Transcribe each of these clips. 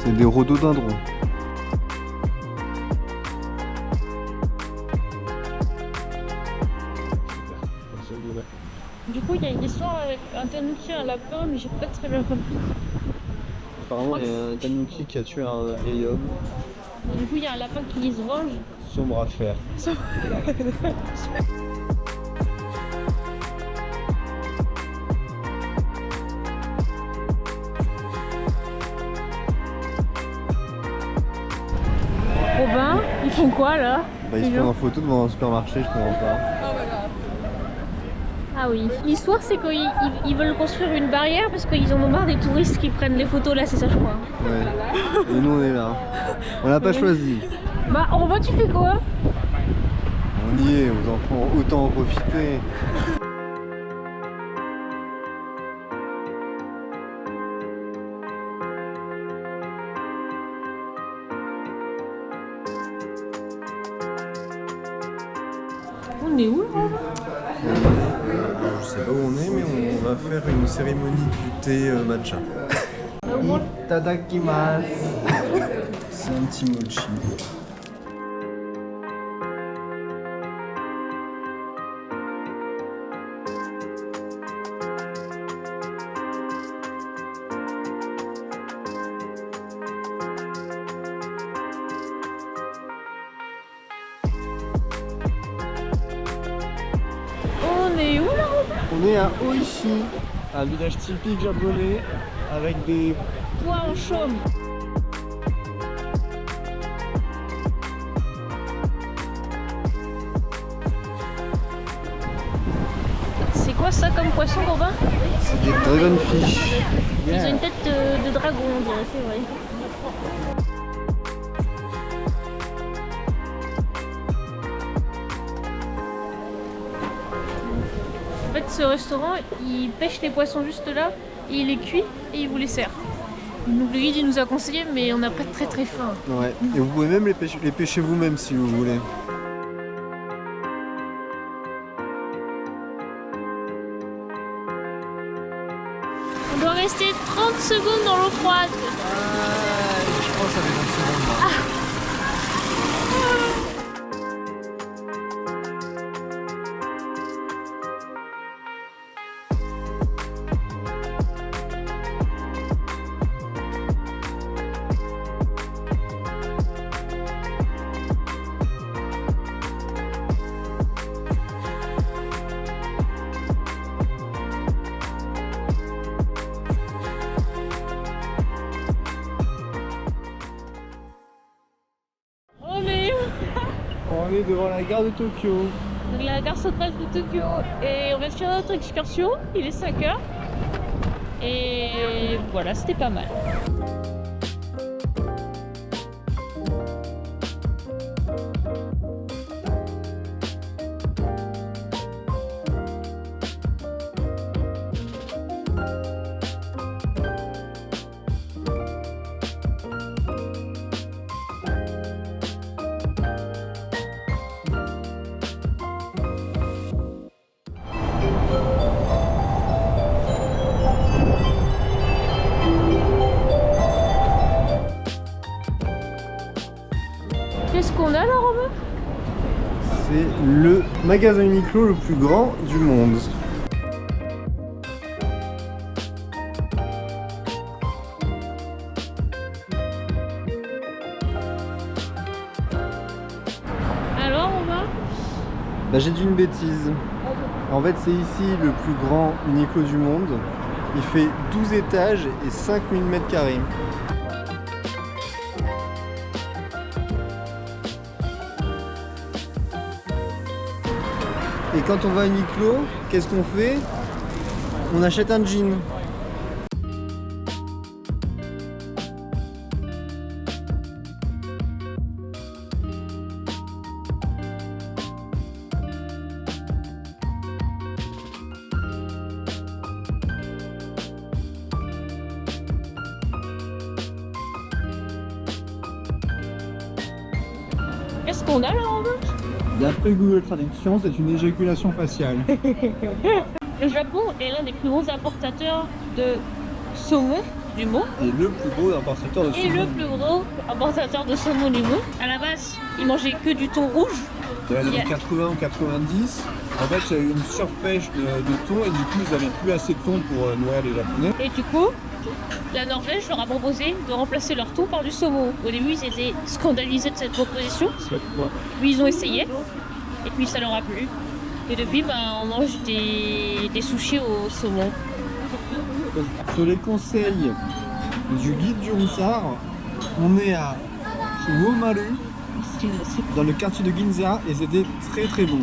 C'est des rhododendrons. Du coup, il y a une histoire avec un tanuki et un lapin, mais j'ai pas très bien compris. Apparemment, il y a un tanuki qui a tué un vieil homme. Et du coup, il y a un lapin qui se venge. Son bras de fer. Robin, ils font quoi là? Bah, ils se prennent en photo devant un supermarché, je comprends pas. Ah oui. L'histoire, c'est qu'ils veulent construire une barrière parce qu'ils en ont marre des touristes qui prennent les photos là, c'est ça, je crois. Ouais. Et nous, on est là. On l'a pas choisi. Bah, Robin, tu fais quoi? On y est, aux enfants, autant en profiter. On est où là, Robin? Je sais pas où on est, mais on va faire une cérémonie du thé matcha. Itadakimasu. C'est un petit mochi. On est où là, Robin? On est à Oishi, un village typique japonais avec des... Toi en chaume. C'est quoi ça comme poisson, Robin? C'est des dragonfish. Ils ont une tête de dragon, on dirait, c'est vrai. En fait, ce restaurant, il pêche les poissons juste là, et il les cuit et il vous les sert. Donc le guide il nous a conseillé, mais on n'a pas très faim. Ouais. Et vous pouvez même les pêcher vous-même si vous voulez. On doit rester 30 secondes dans l'eau froide. Je pense que ça fait 20 secondes là. On est devant la gare de Tokyo. Donc la gare centrale de Tokyo. Et on va faire notre excursion. Il est 5 h. Et voilà, c'était pas mal. Qu'est-ce qu'on a là, Robin? C'est le magasin Uniqlo le plus grand du monde. Alors, Robin? Bah, j'ai dit une bêtise. En fait, c'est ici le plus grand Uniqlo du monde. Il fait 12 étages et 5000 mètres carrés. Et quand on va à Uniqlo, qu'est-ce qu'on fait? On achète un jean. Qu'est-ce qu'on a là, Robin? D'après Google Traduction, c'est une éjaculation faciale. Le Japon est l'un des plus gros importateurs de saumon du monde. Et le plus gros importateur de Et le plus gros importateur de saumon du monde. À la base, ils mangeaient que du thon rouge. Dans les années 80 ou 90, en fait, il y a eu une surpêche de thon et du coup, ils n'avaient plus assez de thon pour nourrir les Japonais. Et du coup, la Norvège leur a proposé de remplacer leur thon par du saumon. Au début, ils étaient scandalisés de cette proposition. Puis ils ont essayé. Et puis ça leur a plu. Et depuis, on mange des sushis au saumon. Sur les conseils du guide du Roussard, on est à Womaru, dans le quartier de Ginza, et c'était très très bon.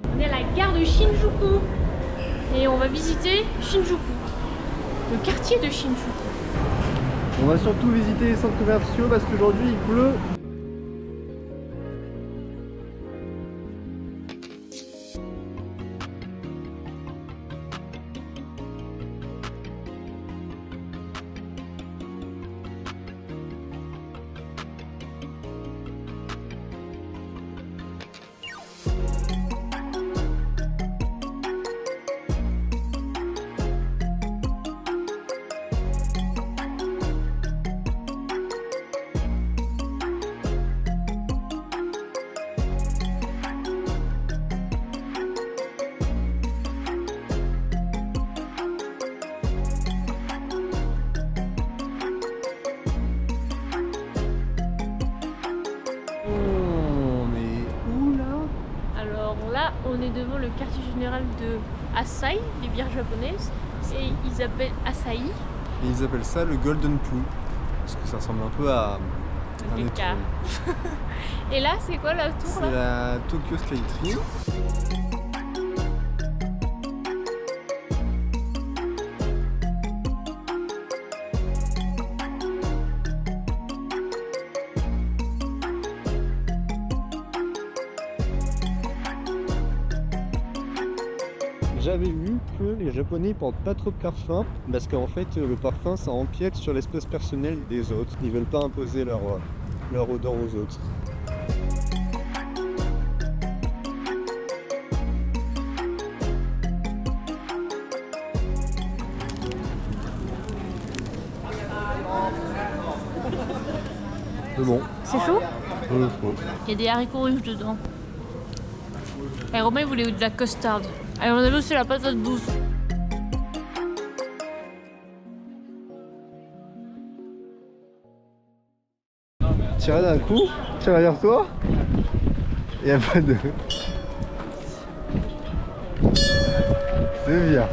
On est à la gare de Shinjuku. Et on va visiter Shinjuku. Le quartier de Shinjuku. On va surtout visiter les centres commerciaux parce qu'aujourd'hui il pleut. Là, on est devant le quartier général de Asahi, des bières japonaises, et ils appellent Asahi. Et ils appellent ça le Golden Poo, parce que ça ressemble un peu à un Des étron. cas. Et là, c'est quoi la tour C'est là la Tokyo Skytree. J'avais vu que les Japonais portent pas trop de parfum parce qu'en fait le parfum ça empiète sur l'espace personnel des autres. Ils veulent pas imposer leur odeur aux autres. C'est bon. C'est chaud Chaud. Il y a des haricots rouges dedans. Et Romain il voulait de la custard. Et on a vu aussi la patate douce. Tire d'un coup, tire derrière toi. Il n'y a pas de... C'est bien.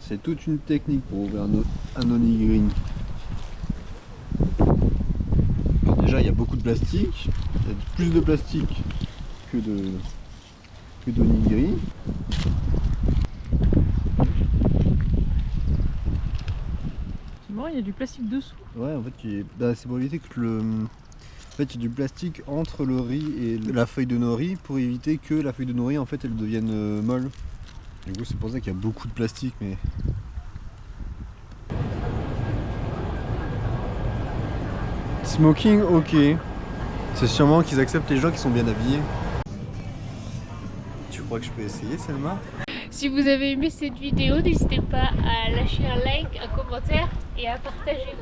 C'est toute une technique pour ouvrir un onigiri. Déjà il y a beaucoup de plastique. Il y a plus de plastique que d'onigiri. C'est marrant, il y a du plastique dessous. Ouais, en fait, c'est pour éviter que En fait, il y a du plastique entre le riz et la feuille de nori pour éviter que la feuille de nori en fait elle devienne molle. Du coup, c'est pour ça qu'il y a beaucoup de plastique, mais. Smoking, ok. C'est sûrement qu'ils acceptent les gens qui sont bien habillés. Tu crois que je peux essayer, Selma? Si vous avez aimé cette vidéo, n'hésitez pas à lâcher un like, un commentaire et à partager.